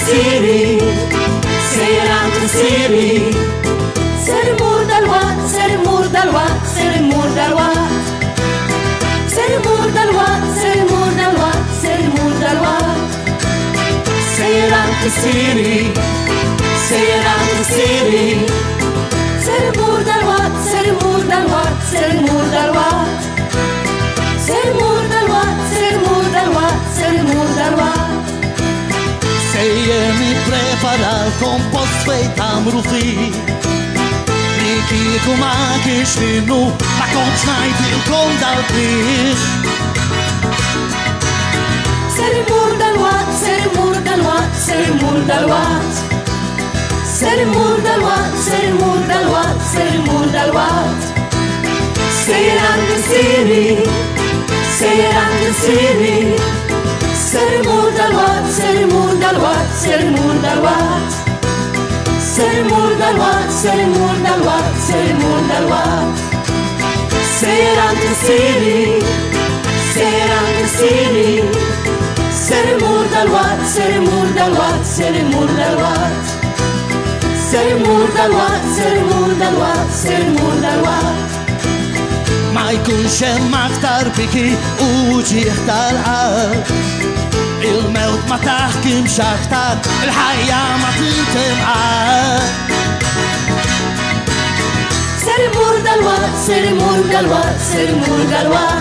Siri, Seyrantı Siri. C'est le mur d'Alois, c'est le mur d'Alois, c'est le mur d'Alois. C'est le mur d'Alois, c'est le mur d'Alois, c'est le mur d'Alois. Seyrantı Siri, Seyrantı Siri. C'est le mur d'Alois, c'est le mur d'Alois, c'est le mur d'Alois. C'est le mur d'Alois, c'est le mur d'Alois, c'est le mur d'Alois. Sejjerni preparar kompost fejtam rufi Riki kuma kixtinu ma kontx ngħidilkom dal-bir C'est le mur d'Alois, c'est le mur d'Alois, c'est le mur d'Alois. C'est le mur d'Alois, c'est le mur d'Alois, c'est le mur d'Alois. Seyrantı Siri, Seyrantı Siri. C'est le mur d'Alois, c'est le mur d'Alois, c'est le mur d'Alois. C'est le mur d'Alois, c'est le mur d'Alois, c'est le mur d'Alois. Seyrantı Siri, Seyrantı Siri. C'est le mur d'Alois, c'est le mur d'Alois, c'est le mur d'Alois. C'est le mur d'Alois, c'est le mur d'Alois, c'est le mur d'Alois. Ma jkunx hemm aktar biki u ġieħ tal-qalb Il-mewt ma taħkimx aktar, il-ħajja ma tintemqal C'est le mur d'Alois, c'est le mur d'Alois, c'est le mur d'Alois.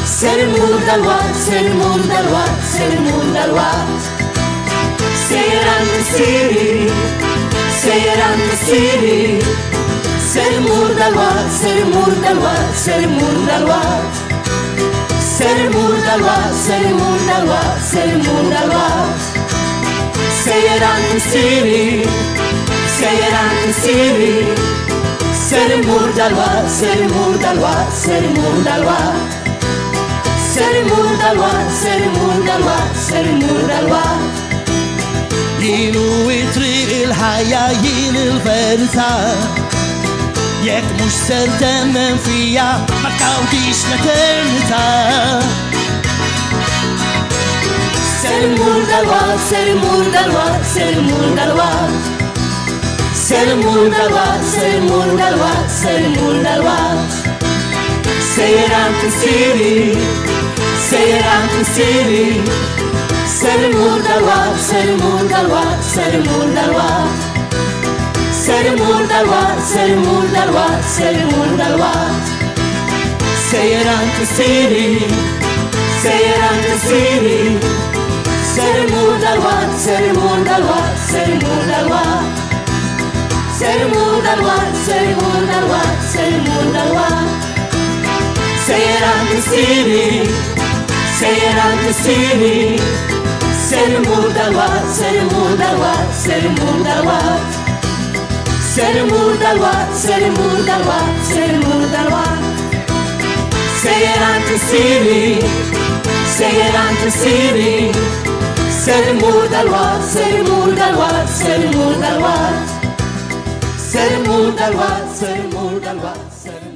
C'est le mur d'Alois, c'est le mur d'Alois, c'est le mur d'Alois. Seyrantı Siri, Seyrantı Siri. C'est le mur d'Alois, c'est le mur d'Alois, c'est le mur d'Alois. C'est le mur d'Alois, c'est le mur d'Alois, c'est le mur d'Alois. Seyrantı Siri, Seyrantı Siri. C'est le mur d'Alois, c'est le mur d'Alois, c'est le mur d'Alois. C'est le mur d'Alois, c'est le mur d'Alois, c'est le mur d'Alois. Ilu itriq il-ħajja jien il-verità Jekk mhux ser temmen fija ma tkawdix l-eternità C'est le mur d'Alois, c'est le mur d'Alois, c'est le mur d'Alois. C'est le mur d'Alois, c'est le mur d'Alois, c'est le mur d'Alois. Seyrantı Siri, Seyrantı Siri. C'est le mur d'Alois, c'est le mur d'Alois, c'est le mur d'Alois. C'est le mur d'Alois, c'est le mur d'Alois, c'est le mur d'Alois. Seyrantı Siri, Seyrantı Siri. C'est le mur d'Alois, c'est le mur d'Alois, c'est le mur d'Alois. C'est le mur d'Alois, c'est le mur d'Alois, c'est le mur d'Alois. Seyrantı Siri, Seyrantı Siri. C'est le mur d'Alois, c'est le mur d'Alois, c'est le mur d'Alois. C'est le mur d'Alois, c'est le mur d'Alois, c'est le mur d'Alois. Seyrantı Siri, Seyrantı Siri. C'est le mur d'Alois, c'est le mur d'Alois, c'est le mur d'Alois. C'est le mur d'Alois, c'est le mur d'Alois, c'est le mur d'Alois.